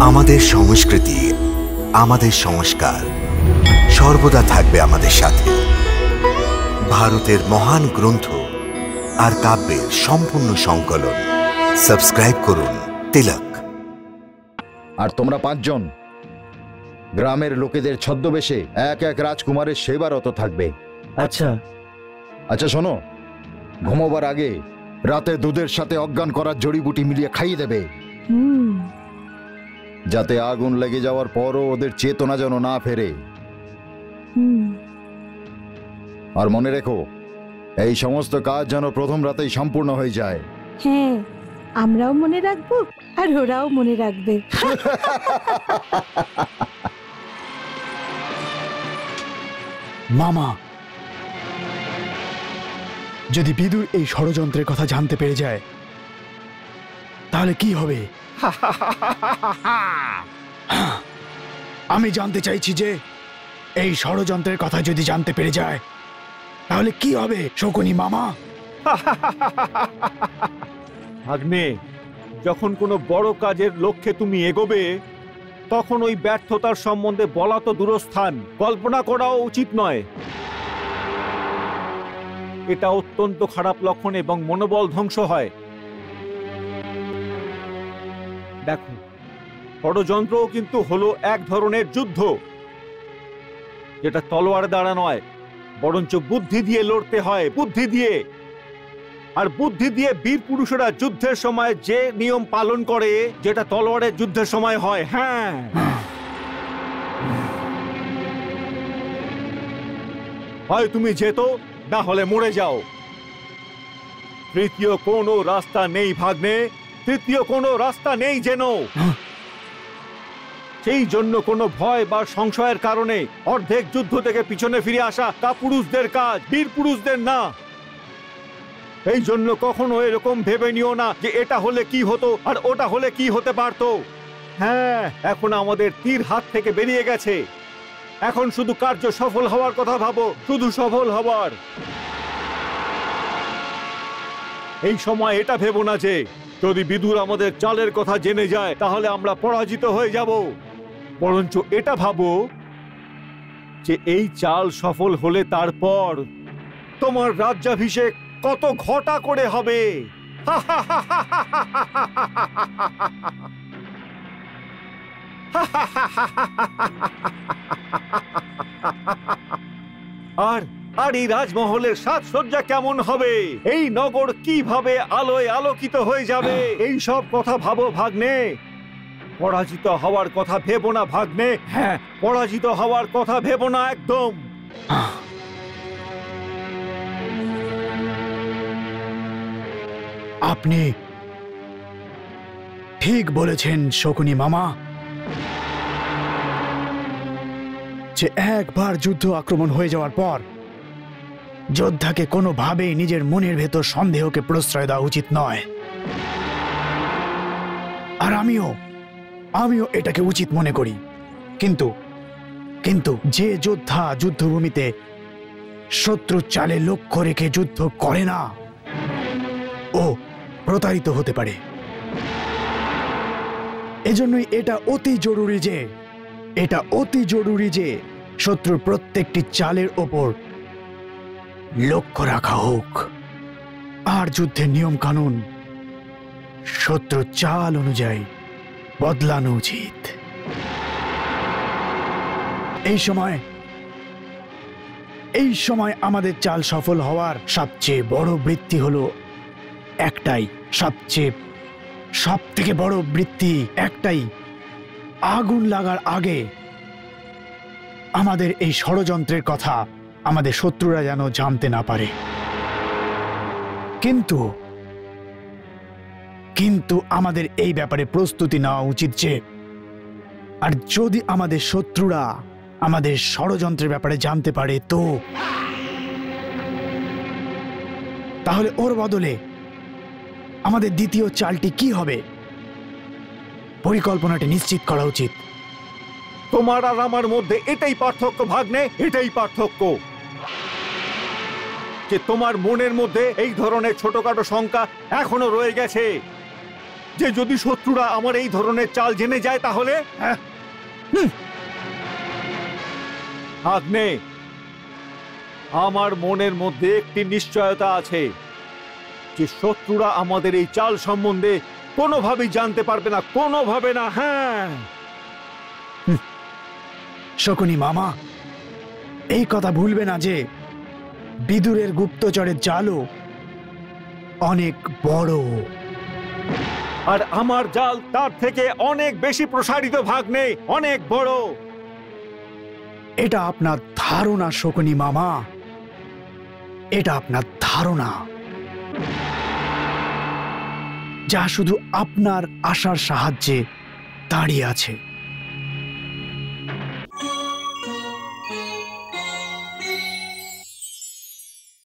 আমাদের সংস্কৃতি, আমাদের সংস্কার সর্বদা থাকবে আমাদের সাথে। ভারতের মহান গ্রন্থ আর কাব্যের সম্পূর্ণ সংকলন। সাবস্ক্রাইব করুন তিলক। আর তোমরা 5 জন গ্রামের লোকেদের ছদ্মবেশে এক এক রাজকুমারের সেবারত থাকবে। আচ্ছা আচ্ছা শোনো, ঘুমোবার আগে রাতে দুধের সাথে অজ্ঞান করার জড়িবুটি মিলিয়ে খাইয়ে দেবে, যাতে আগুন লেগে যাওয়ার পরও ওদের চেতনা যেন না ফেরে। আর মনে রেখো, এই সমস্ত কাজ যেন প্রথম রাতেই সম্পূর্ণ হয়ে যায়। হ্যাঁ, আমরাও মনে রাখবো আর ওরাও মনে রাখবে। মামা, যদি বিদুর এই ষড়যন্ত্রের কথা জানতে পেরে যায় তাহলে কি হবে? আমি জানতে চাইছি যে এই ষড়যন্ত্রের কথা যদি জানতে পেরে যায় তাহলে কি হবে শকুনি মামা? ভাগ্নে, যখন কোনো বড় কাজের লক্ষ্যে তুমি এগোবে তখন ওই ব্যর্থতার সম্বন্ধে বলা তো দূরস্থান, কল্পনা করাও উচিত নয়। এটা অত্যন্ত খারাপ লক্ষণ এবং মনোবল ধ্বংস হয়। দেখো, ষড়যন্ত্রও কিন্তু হলো এক ধরনের যুদ্ধ, যেটা তলোয়ার দ্বারা নয় বরঞ্চ বুদ্ধি দিয়ে লড়তে হয়, বুদ্ধি দিয়ে। আর বুদ্ধি দিয়ে বীর পুরুষেরা যুদ্ধের সময় যে নিয়ম পালন করে যেটা তলোয়ারের যুদ্ধের সময় হয়। হ্যাঁ, হয় তুমি যেত, না হলে মরে যাও। তৃতীয় কোনো রাস্তা নেই ভাগ্নে, তৃতীয় কোনো রাস্তা নেই যেন। সেই জন্য কোনো ভয় বা সংশয়ের কারণে অর্ধেক যুদ্ধ থেকে পিছনে ফিরে আসা তা পুরুষদের কাজ, বীর পুরুষদের না। এই জন্য কখনো এরকম ভেবে নিও না যে এটা হলে কি হতো আর ওটা হলে কি হতে পারতো। হ্যাঁ, এখন আমাদের তীর হাত থেকে বেরিয়ে গেছে, এখন শুধু কার্য সফল হওয়ার কথা ভাবো, শুধু সফল হওয়ার। এই সময় এটা ভেবো না যে যদি বিদুর আমাদের চালের কথা জেনে যায় তাহলে আমরা পরাজিত হয়ে যাব, বরঞ্চ এটা ভাবো যে এই চাল সফল হলে তারপর তোমার রাজ্যাভিষেক কত ঘটা করে হবে। আর আর এই রাজমহলের সাজসজ্জা কেমন হবে, এই নগর কিভাবে আলোয় আলোকিত হয়ে যাবে, এই সব কথা ভাবো ভাগ্নে। পরাজিত হওয়ার কথা ভেবো না ভাগ্নে। হ্যাঁ, পরাজিত হওয়ার কথা ভেবো না একদম। আপনি ঠিক বলেছেন শকুনি মামা, যে একবার যুদ্ধ আক্রমণ হয়ে যাওয়ার পর যোদ্ধাকে কোনোভাবেই নিজের মনের ভেতর সন্দেহকে প্রশ্রয় দেওয়া উচিত নয়। আর আমিও এটাকে উচিত মনে করি। কিন্তু কিন্তু যে যোদ্ধা যুদ্ধভূমিতে শত্রু চালে লক্ষ্য রেখে যুদ্ধ করে না, ও প্রতারিত হতে পারে। এজন্যই এটা অতি জরুরি যে শত্রুর প্রত্যেকটি চালের ওপর লক্ষ্য রাখা হোক। আর যুদ্ধের নিয়ম কানুন শত্রুর চাল অনুযায়ী বদলানো উচিত। এই সময় আমাদের চাল সফল হওয়ার সবচেয়ে বড় বৃত্তি হলো একটাই, সব থেকে বড় বৃত্তি একটাই, আগুন লাগার আগে আমাদের এই ষড়যন্ত্রের কথা আমাদের শত্রুরা যেন জানতে না পারে। কিন্তু আমাদের এই ব্যাপারে প্রস্তুতি নেওয়া উচিত যে আর যদি আমাদের শত্রুরা আমাদের ষড়যন্ত্রের ব্যাপারে জানতে পারে তো তাহলে ওর বদলে আমাদের দ্বিতীয় চালটি কি হবে, পরিকল্পনাটি নিশ্চিত করা উচিত। তোমার আর আমার মধ্যে এটাই পার্থক্য ভাগ্নে, এটাই পার্থক্য যে তোমার মনের মধ্যে এই ধরনের ছোটখাটো শঙ্কা এখনো রয়ে গেছে। যে যদি শত্রুরা আমার এই ধরনের চাল জেনে যায় তাহলে? আগ্নে, আমার মনের মধ্যে একটি নিশ্চয়তা আছে যে শত্রুরা আমাদের এই চাল সম্বন্ধে কোনোভাবেই জানতে পারবে না, কোনোভাবে না। হ্যাঁ, শকুনি মামা, এই কথা ভুলবে না যে বিদুরের গুপ্তচরের জালও অনেক বড়, আর আমার জাল তার থেকে অনেক বেশি প্রসারিত, ভাগ্নে, অনেক বড়। এটা আপনার ধারণা শকুনি মামা, এটা আপনার ধারণা, যা শুধু আপনার আশার সাহায্যে দাঁড়িয়ে আছে।